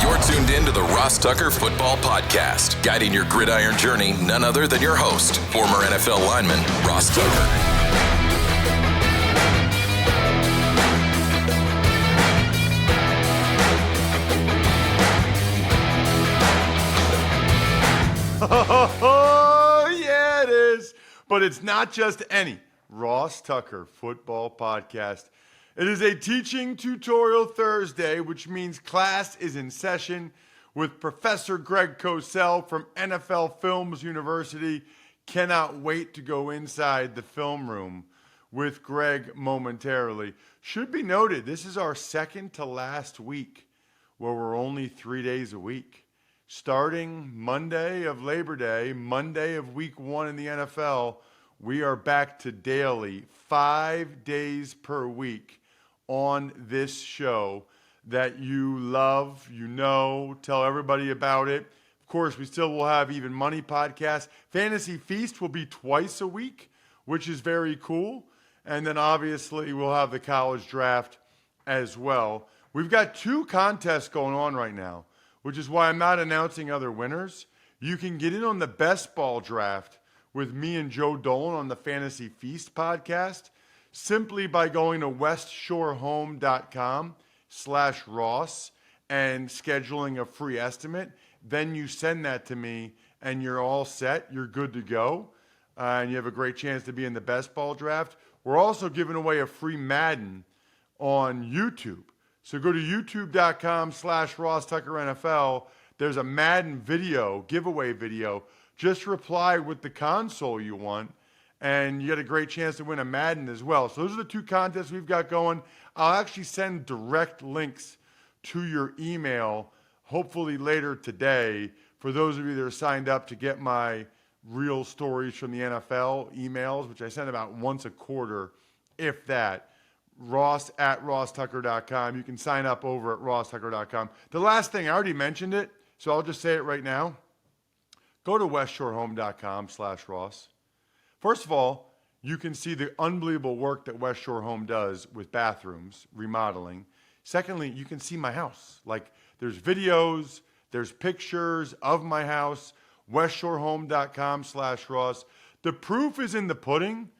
You're tuned in to the Ross Tucker Football Podcast, guiding your gridiron journey, none other than your host, former NFL lineman, Ross Tucker. Oh, yeah, it is. But it's not just any Ross Tucker Football Podcast. It is a teaching tutorial Thursday, which means class is in session with Professor Greg Cosell from NFL Films University. Cannot wait to go inside the film room with Greg momentarily. Should be noted, this is our second to last week where we're only 3 days a week. Starting Monday of Labor Day, Monday of week 1 in the NFL, we are back to daily, 5 days per week on this show that you love, you know, tell everybody about it. Of course, we still will have Even Money podcast. Fantasy Feast will be twice a week, which is very cool. And then obviously we'll have the college draft as well. We've got 2 contests going on right now, which is why I'm not announcing other winners. You can get in on the best ball draft with me and Joe Dolan on the Fantasy Feast podcast simply by going to westshorehome.com/Ross and scheduling a free estimate. Then you send that to me and you're all set. You're good to go. And you have a great chance to be in the best ball draft. We're also giving away a free Madden on YouTube. So go to youtube.com/Ross Tucker NFL. There's a Madden video, giveaway video. Just reply with the console you want, and you get a great chance to win a Madden as well. So those are the 2 contests we've got going. I'll actually send direct links to your email, hopefully later today, for those of you that are signed up to get my real stories from the NFL emails, which I send about once a quarter, if that. Ross@rosstucker.com. You can sign up over at rosstucker.com. The last thing, I already mentioned it, so I'll just say it right now. Go to westshorehome.com/Ross. First of all, you can see the unbelievable work that West Shore Home does with bathrooms, remodeling. Secondly, you can see my house. Like, there's videos, there's pictures of my house, westshorehome.com/Ross. The proof is in the pudding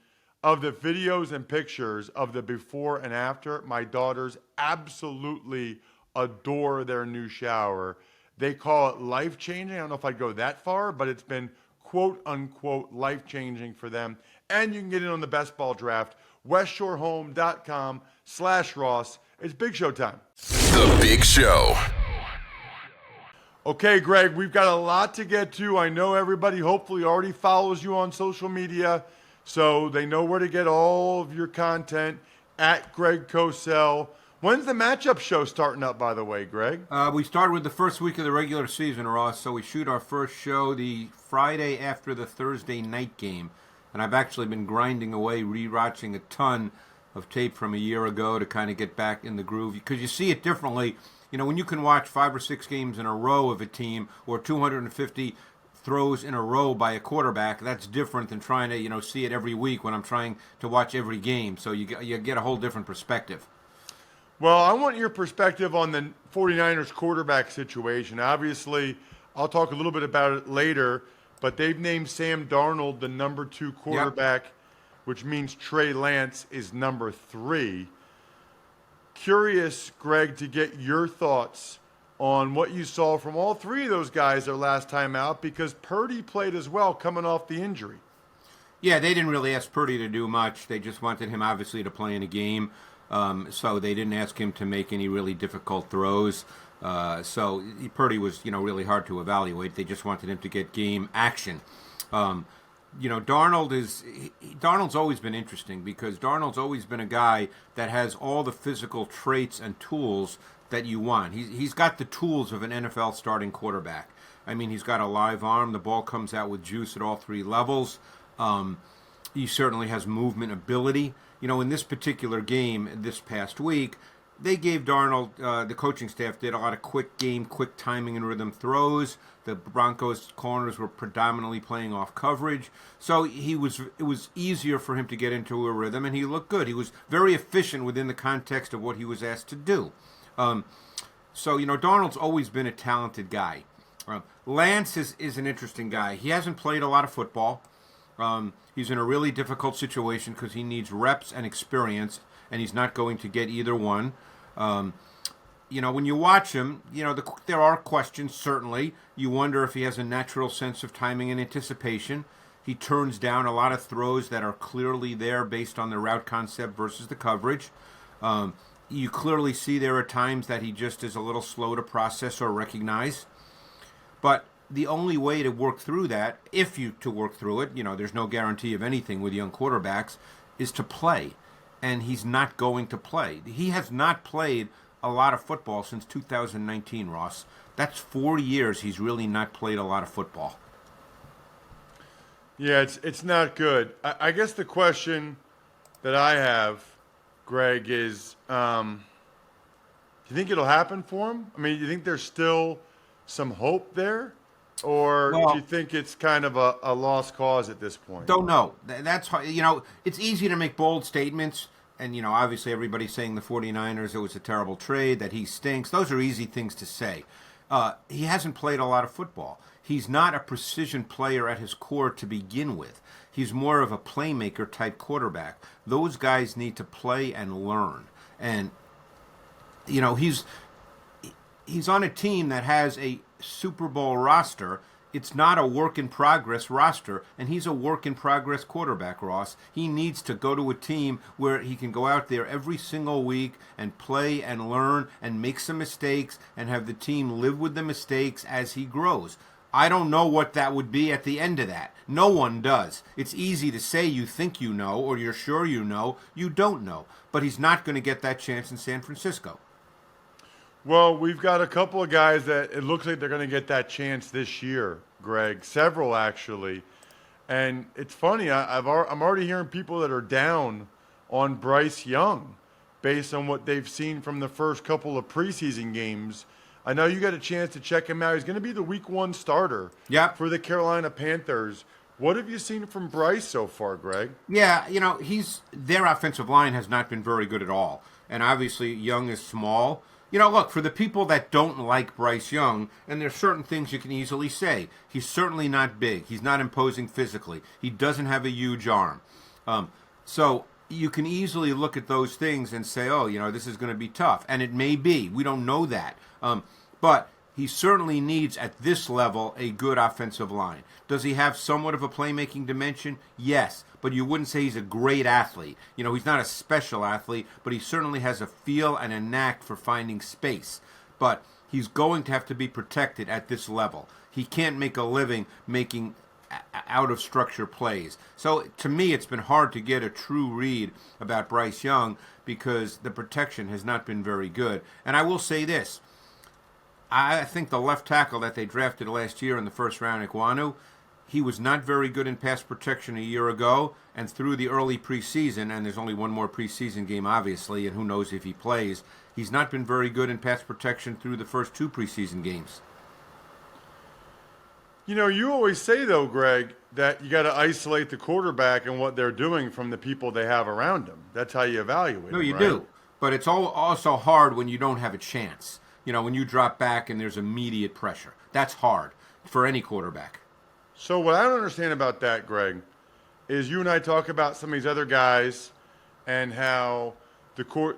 of the videos and pictures of the before and after. My daughters absolutely adore their new shower. They call it life-changing. I don't know if I'd go that far, but it's been quote-unquote life-changing for them. And you can get in on the best ball draft, westshorehome.com/Ross. It's Big Show time. The Big Show. Okay, Greg, we've got a lot to get to. I know everybody hopefully already follows you on social media, so they know where to get all of your content at Greg Cosell. When's the matchup show starting up, by the way, Greg? We started with the first week of the regular season, Ross, so we shoot our first show the Friday after the Thursday night game. And I've actually been grinding away, re-watching a ton of tape from a year ago to kind of get back in the groove. Because you see it differently. You know, when you can watch 5 or 6 games in a row of a team or 250 throws in a row by a quarterback, that's different than trying to, see it every week when I'm trying to watch every game. So you get a whole different perspective. Well, I want your perspective on the 49ers quarterback situation. Obviously, I'll talk a little bit about it later, but they've named Sam Darnold the number 2 quarterback, which means Trey Lance is number 3. Curious, Greg, to get your thoughts on what you saw from all 3 of those guys their last time out, because Purdy played as well coming off the injury. Yeah, they didn't really ask Purdy to do much. They just wanted him, obviously, to play in a game. So they didn't ask him to make any really difficult throws. So Purdy was, really hard to evaluate. They just wanted him to get game action. Darnold's always been interesting because Darnold's always been a guy that has all the physical traits and tools that you want. He's got the tools of an NFL starting quarterback. I mean, he's got a live arm. The ball comes out with juice at all 3 levels. He certainly has movement ability. In this particular game this past week, they gave Darnold, the coaching staff did a lot of quick timing and rhythm throws. The Broncos corners were predominantly playing off coverage. So it was easier for him to get into a rhythm, and he looked good. He was very efficient within the context of what he was asked to do. So, Darnold's always been a talented guy. Lance is an interesting guy. He hasn't played a lot of football. He's in a really difficult situation because he needs reps and experience, and he's not going to get either one. When you watch him, there are questions, certainly. You wonder if he has a natural sense of timing and anticipation. He turns down a lot of throws that are clearly there based on the route concept versus the coverage. You clearly see there are times that he just is a little slow to process or recognize. But the only way to work through that, to work through it, there's no guarantee of anything with young quarterbacks, is to play. And he's not going to play. He has not played a lot of football since 2019, Ross. That's 4 years he's really not played a lot of football. Yeah, it's not good. I guess the question that I have, Greg, is do you think it'll happen for him? I mean, do you think there's still some hope there? Or do you think it's kind of a lost cause at this point? Don't know. That's hard. It's easy to make bold statements. And, obviously everybody's saying the 49ers, it was a terrible trade, that he stinks. Those are easy things to say. He hasn't played a lot of football. He's not a precision player at his core to begin with. He's more of a playmaker type quarterback. Those guys need to play and learn. And, he's on a team that has a Super Bowl roster. It's not a work-in-progress roster, and he's a work-in-progress quarterback, Ross. He needs to go to a team where he can go out there every single week and play and learn and make some mistakes and have the team live with the mistakes as he grows. I don't know what that would be at the end of that. No one does. It's easy to say you think you know or you're sure you know. You don't know. But he's not going to get that chance in San Francisco. Well, we've got a couple of guys that it looks like they're going to get that chance this year, Greg. Several, actually. And it's funny, I'm already hearing people that are down on Bryce Young based on what they've seen from the first couple of preseason games. I know you got a chance to check him out. He's going to be the Week 1 starter for the Carolina Panthers. What have you seen from Bryce so far, Greg? Yeah, their offensive line has not been very good at all. And obviously, Young is small. Look, for the people that don't like Bryce Young, and there's certain things you can easily say. He's certainly not big. He's not imposing physically. He doesn't have a huge arm. So you can easily look at those things and say, this is going to be tough. And it may be. We don't know that. But he certainly needs, at this level, a good offensive line. Does he have somewhat of a playmaking dimension? Yes. But you wouldn't say he's a great athlete. He's not a special athlete, but he certainly has a feel and a knack for finding space. But he's going to have to be protected at this level. He can't make a living making out-of-structure plays. So, to me, it's been hard to get a true read about Bryce Young because the protection has not been very good. And I will say this. I think the left tackle that they drafted last year in the first round, Iguanu, he was not very good in pass protection a year ago, and through the early preseason, and there's only one more preseason game, obviously, and who knows if he plays, he's not been very good in pass protection through the first 2 preseason games. You always say, though, Greg, that you got to isolate the quarterback and what they're doing from the people they have around them. That's how you evaluate No, them, you right? do. But it's also hard when you don't have a chance. When you drop back and there's immediate pressure. That's hard for any quarterback. So what I don't understand about that, Greg, is you and I talk about some of these other guys and how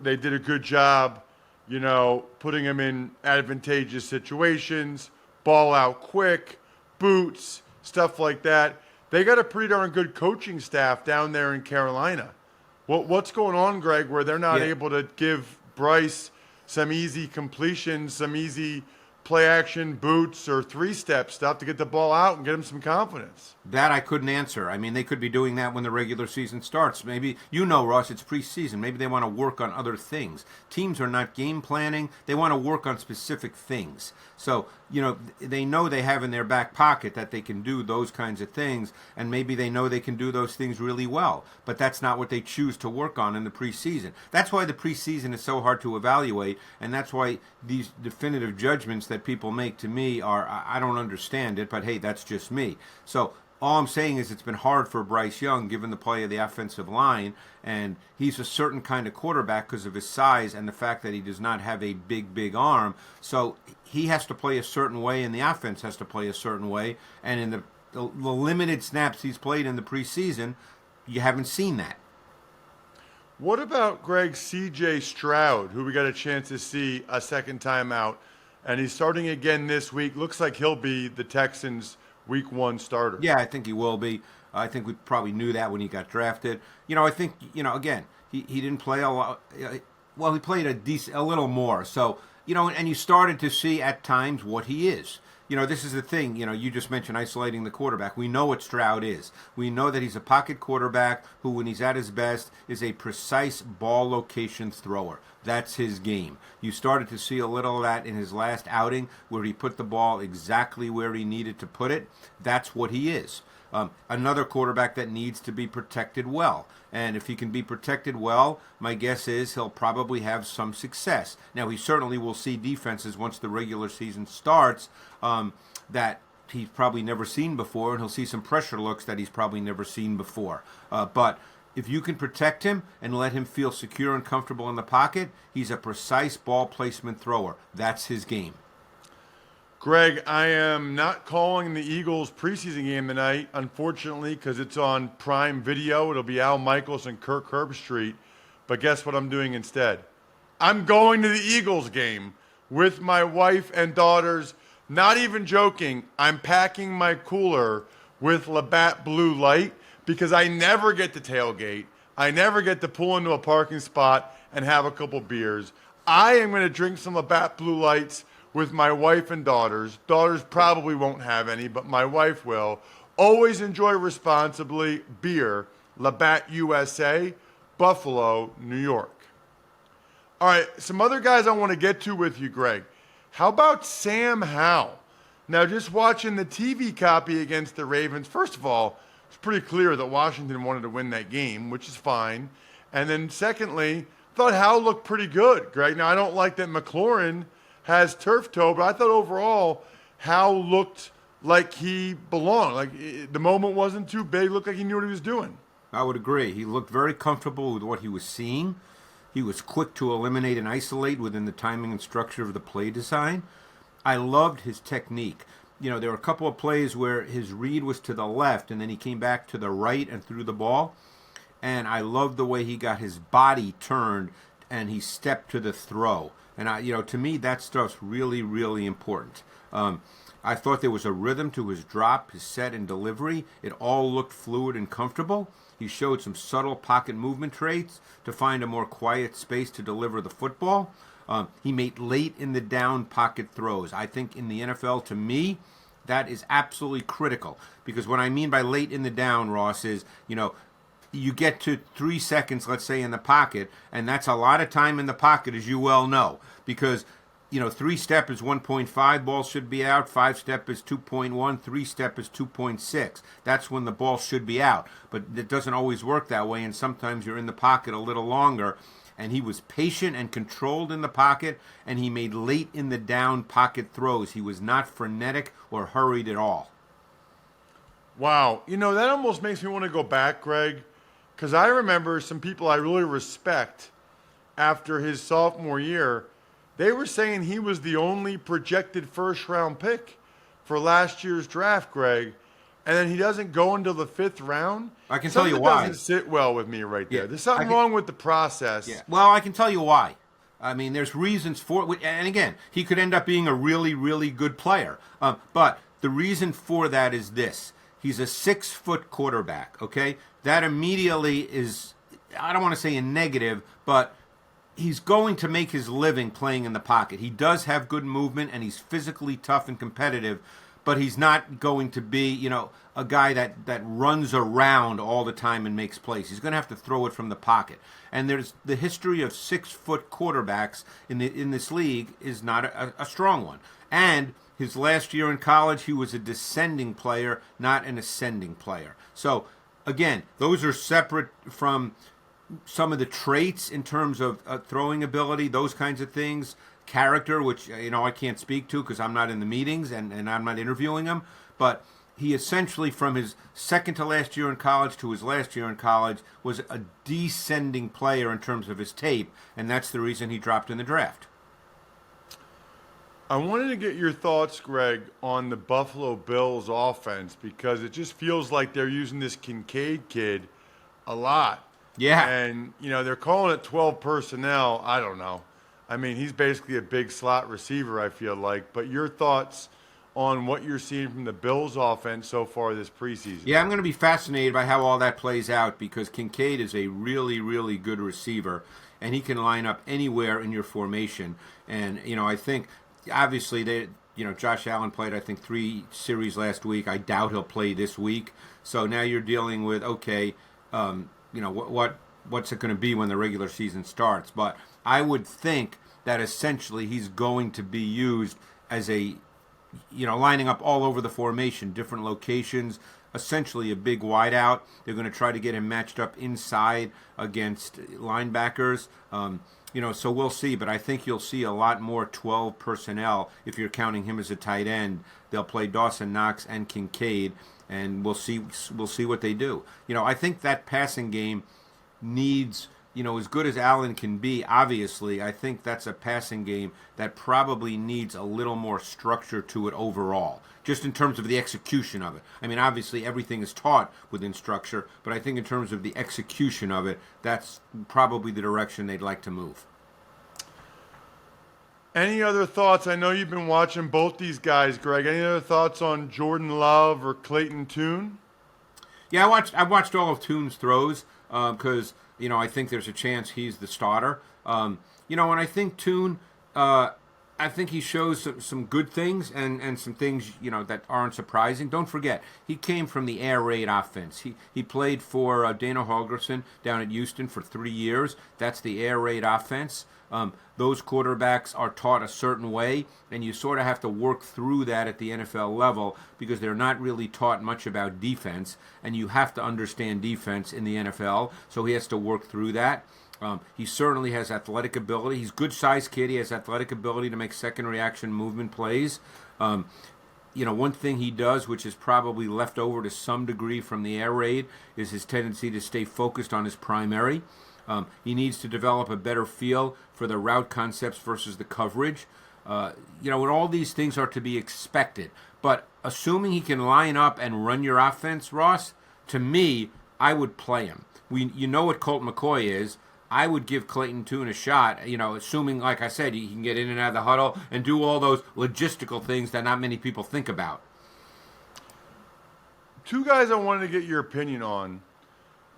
they did a good job, putting them in advantageous situations, ball out quick, boots, stuff like that. They got a pretty darn good coaching staff down there in Carolina. What's going on, Greg, where they're not able to give Bryce some easy completions, some easy play-action boots or three-step stuff to get the ball out and get him some confidence? That I couldn't answer. I mean, they could be doing that when the regular season starts. Maybe, Ross, it's preseason. Maybe they want to work on other things. Teams are not game planning. They want to work on specific things. So, they know they have in their back pocket that they can do those kinds of things, and maybe they know they can do those things really well. But that's not what they choose to work on in the preseason. That's why the preseason is so hard to evaluate, and that's why these definitive judgments that people make to me are, I don't understand it, but hey, that's just me. So All I'm saying is it's been hard for Bryce Young given the play of the offensive line, and he's a certain kind of quarterback because of his size and the fact that he does not have a big arm. So he has to play a certain way, and the offense has to play a certain way. And in the limited snaps he's played in the preseason, you haven't seen that. What about Greg C.J. Stroud, who we got a chance to see a second time out, and he's starting again this week? Looks like he'll be the Texans' Week 1 starter. Yeah, I think he will be. I think we probably knew that when he got drafted. I think, again, he didn't play a lot. Well, he played a little more. So, and you started to see at times what he is. This is the thing. You just mentioned isolating the quarterback. We know what Stroud is. We know that he's a pocket quarterback who, when he's at his best, is a precise ball location thrower. That's his game. You started to see a little of that in his last outing where he put the ball exactly where he needed to put it. That's what he is. Another quarterback that needs to be protected well. And if he can be protected well, my guess is he'll probably have some success. Now, he certainly will see defenses once the regular season starts that he's probably never seen before, and he'll see some pressure looks that he's probably never seen before. But if you can protect him and let him feel secure and comfortable in the pocket, he's a precise ball placement thrower. That's his game. Greg, I am not calling the Eagles preseason game tonight, unfortunately, because it's on Prime Video. It'll be Al Michaels and Kirk Herbstreit. But guess what I'm doing instead? I'm going to the Eagles game with my wife and daughters. Not even joking. I'm packing my cooler with Labatt Blue Light because I never get to tailgate. I never get to pull into a parking spot and have a couple beers. I am going to drink some Labatt Blue Lights with my wife and daughters. Daughters probably won't have any, but my wife will. Always enjoy responsibly. Beer, Labatt USA, Buffalo, New York. All right, some other guys I want to get to with you, Greg. How about Sam Howell? Now, just watching the TV copy against the Ravens, first of all, it's pretty clear that Washington wanted to win that game, which is fine. And then secondly, thought Howell looked pretty good, Greg. Now, I don't like that McLaurin has turf toe, but I thought overall Howell looked like he belonged. Like the moment wasn't too big. Looked like he knew what he was doing. I would agree. He looked very comfortable with what he was seeing. He was quick to eliminate and isolate within the timing and structure of the play design. I loved his technique. There were a couple of plays where his read was to the left, and then he came back to the right and threw the ball. And I loved the way he got his body turned and he stepped to the throw. And to me, that stuff's really, really important. I thought there was a rhythm to his drop, his set, and delivery. It all looked fluid and comfortable. He showed some subtle pocket movement traits to find a more quiet space to deliver the football. He made late in the down pocket throws. I think in the NFL, to me, that is absolutely critical. Because what I mean by late in the down, Ross, is, you get to 3 seconds, let's say, in the pocket, and that's a lot of time in the pocket, as you well know, because, 3-step is 1.5, ball should be out, 5-step is 2.1, 3-step is 2.6. That's when the ball should be out, but it doesn't always work that way, and sometimes you're in the pocket a little longer, and he was patient and controlled in the pocket, and he made late in the down pocket throws. He was not frenetic or hurried at all. Wow. That almost makes me want to go back, Greg, because I remember some people I really respect after his sophomore year, they were saying he was the only projected first-round pick for last year's draft, Greg, and then he doesn't go until the 5th round. I can tell you why. Something doesn't sit well with me right there. There's something wrong with the process. Yeah. Well, I can tell you why. I mean, there's reasons for it. And again, he could end up being a really, really good player. But the reason for that is this. He's a 6-foot quarterback, okay? That immediately is, I don't want to say a negative, but he's going to make his living playing in the pocket. He does have good movement, and he's physically tough and competitive, but he's not going to be, a guy that runs around all the time and makes plays. He's going to have to throw it from the pocket. And there's the history of 6-foot quarterbacks in this league is not a strong one. And his last year in college, he was a descending player, not an ascending player. So, again, those are separate from some of the traits in terms of throwing ability, those kinds of things, character, which I can't speak to because I'm not in the meetings and I'm not interviewing him. But he essentially, from his second to last year in college to his last year in college, was a descending player in terms of his tape, and that's the reason he dropped in the draft. I wanted to get your thoughts, Greg, on the Buffalo Bills offense, because it just feels like they're using this Kincaid kid a lot. Yeah. And, they're calling it 12 personnel. I don't know. I mean, he's basically a big slot receiver, I feel like. But your thoughts on what you're seeing from the Bills offense so far this preseason? Yeah, I'm going to be fascinated by how all that plays out, because Kincaid is a really, really good receiver, and he can line up anywhere in your formation. And, I think, obviously, Josh Allen played, I think, 3 series last week. I doubt he'll play this week. So now you're dealing with, okay, what's it going to be when the regular season starts? But I would think that essentially he's going to be used as a, lining up all over the formation, different locations, essentially a big wideout. They're going to try to get him matched up inside against linebackers. So we'll see. But I think you'll see a lot more 12 personnel if you're counting him as a tight end. They'll play Dawson Knox and Kincaid, and we'll see what they do. I think that passing game needs, as good as Allen can be, obviously, I think that's a passing game that probably needs a little more structure to it overall, just in terms of the execution of it. I mean, obviously, everything is taught within structure, but I think in terms of the execution of it, that's probably the direction they'd like to move. Any other thoughts? I know you've been watching both these guys, Greg. Any other thoughts on Jordan Love or Clayton Tune? Yeah, I watched all of Tune's throws because I think there's a chance he's the starter. And I think Tune, I think he shows some good things and some things that aren't surprising. Don't forget, he came from the air raid offense. He played for Dana Holgorsen down at Houston for 3 years. That's the air raid offense. Those quarterbacks are taught a certain way, and you sort of have to work through that at the NFL level because they're not really taught much about defense, and you have to understand defense in the NFL, so he has to work through that. He certainly has athletic ability. He's a good-sized kid. He has athletic ability to make second reaction movement plays. One thing he does, which is probably left over to some degree from the air raid, is his tendency to stay focused on his primary. He needs to develop a better feel for the route concepts versus the coverage. And all these things are to be expected. But assuming he can line up and run your offense, Ross, to me, I would play him. You know what Colt McCoy is. I would give Clayton Tune a shot, assuming, like I said, he can get in and out of the huddle and do all those logistical things that not many people think about. Two guys I wanted to get your opinion on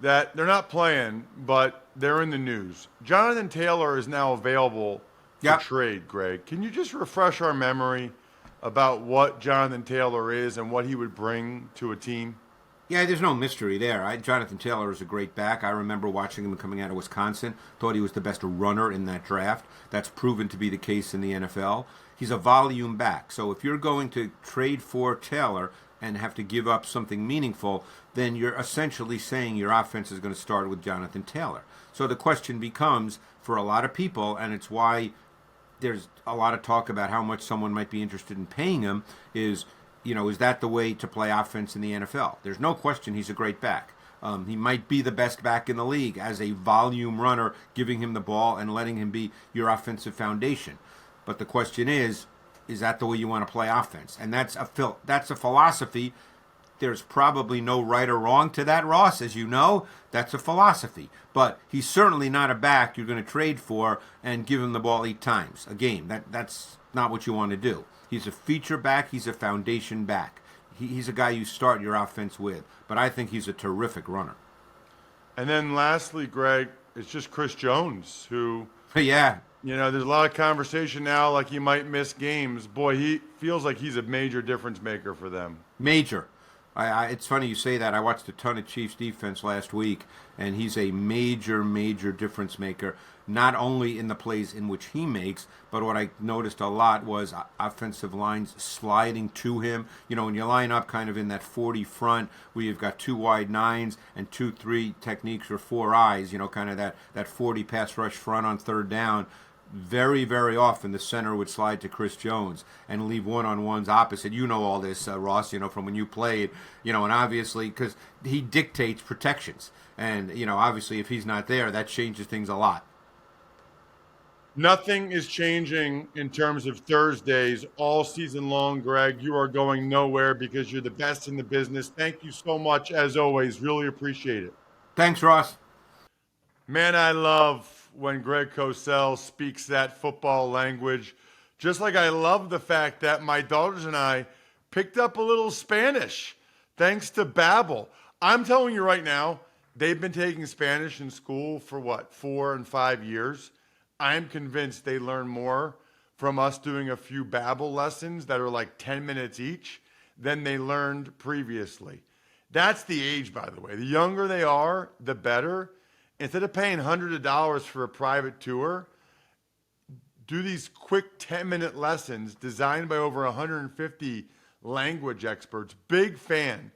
that they're not playing, but they're in the news. Jonathan Taylor is now available for trade, Greg. Can you just refresh our memory about what Jonathan Taylor is and what he would bring to a team? Yeah, there's no mystery there. Jonathan Taylor is a great back. I remember watching him coming out of Wisconsin. Thought he was the best runner in that draft. That's proven to be the case in the NFL. He's a volume back. So if you're going to trade for Taylor and have to give up something meaningful, then you're essentially saying your offense is going to start with Jonathan Taylor. So the question becomes, for a lot of people, and it's why there's a lot of talk about how much someone might be interested in paying him, is that the way to play offense in the NFL? There's no question he's a great back. He might be the best back in the league as a volume runner, giving him the ball and letting him be your offensive foundation. But the question is that the way you want to play offense? And that's a philosophy. There's probably no right or wrong to that, Ross. As you know, that's a philosophy. But he's certainly not a back you're going to trade for and give him the ball 8 times a game. That's not what you want to do. He's a feature back. He's a foundation back. He's a guy you start your offense with. But I think he's a terrific runner. And then lastly, Greg, it's just Chris Jones, who, yeah, there's a lot of conversation now like he might miss games. Boy, he feels like he's a major difference maker for them. Major. It's funny you say that. I watched a ton of Chiefs defense last week, and he's a major, major difference maker, not only in the plays in which he makes, but what I noticed a lot was offensive lines sliding to him. When you line up kind of in that 40 front where you've got 2 wide 9s and 2-3 techniques or 4 eyes, kind of that 40 pass rush front on third down, very, very often the center would slide to Chris Jones and leave one-on-ones opposite. You know all this, Ross, from when you played, and obviously because he dictates protections. And, obviously if he's not there, that changes things a lot. Nothing is changing in terms of Thursdays all season long, Greg. You are going nowhere because you're the best in the business. Thank you so much, as always. Really appreciate it. Thanks, Ross. Man, I love when Greg Cosell speaks that football language. Just like I love the fact that my daughters and I picked up a little Spanish thanks to Babbel. I'm telling you right now, they've been taking Spanish in school for 4 and 5 years. I'm convinced they learn more from us doing a few Babbel lessons that are like 10 minutes each than they learned previously. That's the age, by the way. The younger they are, the better. Instead of paying hundreds of dollars for a private tour, do these quick 10-minute lessons designed by over 150 language experts. Big fan.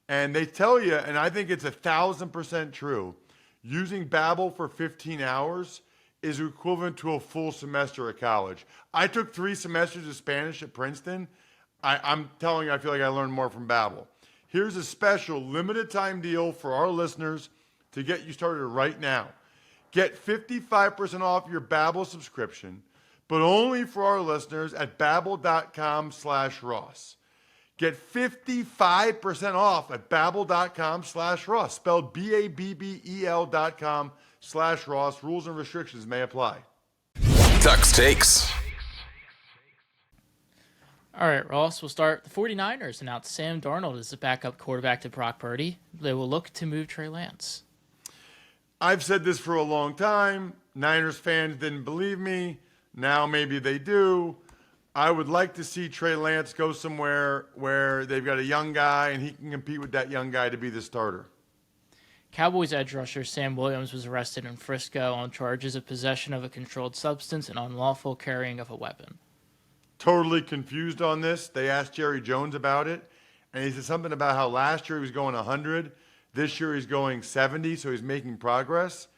And they tell you, and I think it's 1,000% true, using Babbel for 15 hours is equivalent to a full semester at college. I took 3 semesters of Spanish at Princeton. I'm telling you, I feel like I learned more from Babbel. Here's a special limited time deal for our listeners to get you started right now. Get 55% off your Babbel subscription, but only for our listeners at Babbel.com/Ross. Get 55% off at Babbel.com/Ross, spelled BABBEL.com/Ross. Rules and restrictions may apply. Tuck's Takes. All right, Ross, we'll start. The 49ers announced Sam Darnold as the backup quarterback to Brock Purdy. They will look to move Trey Lance. I've said this for a long time. Niners fans didn't believe me. Now maybe they do. I would like to see Trey Lance go somewhere where they've got a young guy and he can compete with that young guy to be the starter. Cowboys edge rusher Sam Williams was arrested in Frisco on charges of possession of a controlled substance and unlawful carrying of a weapon. Totally confused on this. They asked Jerry Jones about it, and he said something about how last year he was going 100. This year he's going 70, so he's making progress.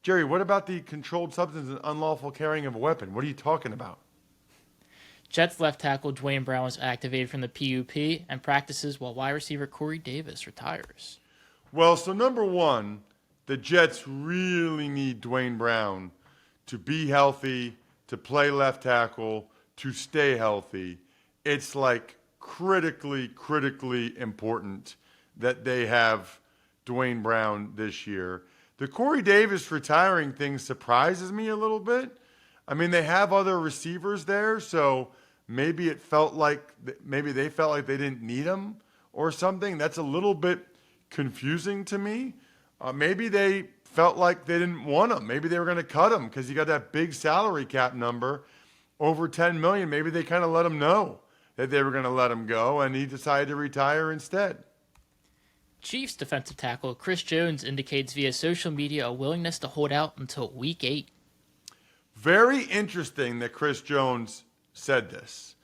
Jerry, what about the controlled substance and unlawful carrying of a weapon? What are you talking about? Jets left tackle Dwayne Brown was activated from the PUP and practices while wide receiver Corey Davis retires. Well, so number one, the Jets really need Dwayne Brown to be healthy, to play left tackle, to stay healthy. It's like critically important that they have Dwayne Brown this year. The Corey Davis retiring thing surprises me a little bit. I mean, they have other receivers there, so maybe they felt like they didn't need him or something. That's a little bit confusing to me. Maybe they felt like they didn't want him. Maybe they were going to cut him because he got that big salary cap number, over $10 million. Maybe they kind of let him know that they were going to let him go, and he decided to retire instead. Chiefs defensive tackle Chris Jones indicates via social media a willingness to hold out until Week 8. Very interesting that Chris Jones said this,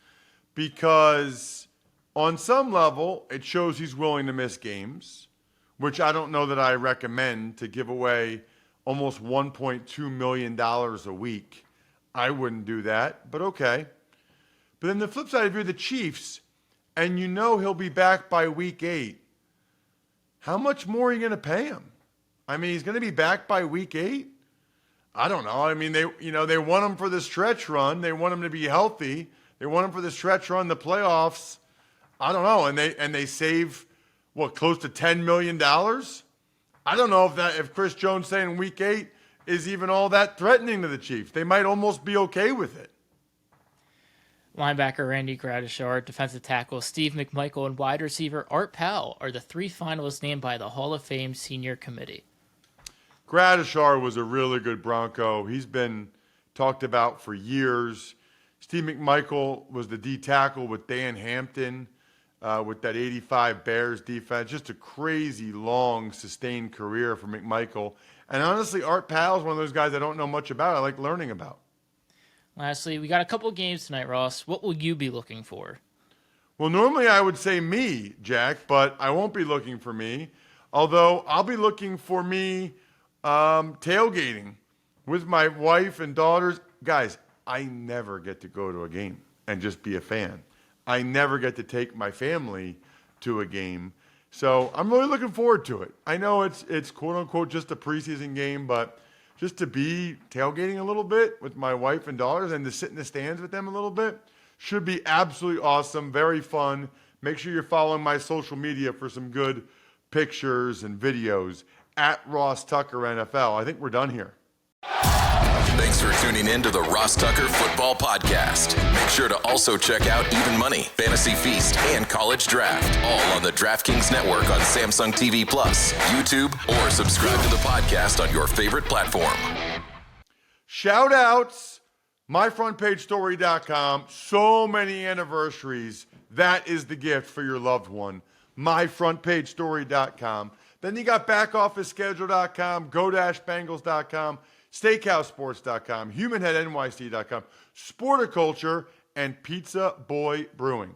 because on some level it shows he's willing to miss games, which I don't know that I recommend to give away almost $1.2 million a week. I wouldn't do that, but okay. But then the flip side, if you're the Chiefs and you know he'll be back by Week 8, how much more are you going to pay him? I mean, he's going to be back by Week 8? I don't know. I mean, they want him for the stretch run. They want him to be healthy. They want him for the stretch run, the playoffs. I don't know. And they save close to $10 million? I don't know if Chris Jones saying Week 8 is even all that threatening to the Chiefs. They might almost be okay with it. Linebacker Randy Gradishar, defensive tackle Steve McMichael, and wide receiver Art Powell are the 3 finalists named by the Hall of Fame Senior Committee. Gradishar was a really good Bronco. He's been talked about for years. Steve McMichael was the D tackle with Dan Hampton with that 85 Bears defense. Just a crazy, long, sustained career for McMichael. And honestly, Art Powell is one of those guys I don't know much about. I like learning about. Lastly, we got a couple games tonight, Ross. What will you be looking for? Well, normally I would say me, Jack, but I won't be looking for me. Although I'll be looking for me tailgating with my wife and daughters guys, I never get to go to a game and just be a fan. I never get to take my family to a game. So I'm really looking forward to it. I know it's quote unquote just a preseason game, but just to be tailgating a little bit with my wife and daughters and to sit in the stands with them a little bit should be absolutely awesome, very fun. Make sure you're following my social media for some good pictures and videos at Ross Tucker NFL. I think we're done here. Thanks for tuning in to the Ross Tucker Football Podcast. Make sure to also check out Even Money, Fantasy Feast, and College Draft, all on the DraftKings Network on Samsung TV Plus, YouTube, or subscribe to the podcast on your favorite platform. Shout outs, myfrontpagestory.com. So many anniversaries. That is the gift for your loved one. Myfrontpagestory.com. Then you got backofficeschedule.com, go-bengals.com, steakhousesports.com, humanheadnyc.com, Sporticulture, and Pizza Boy Brewing.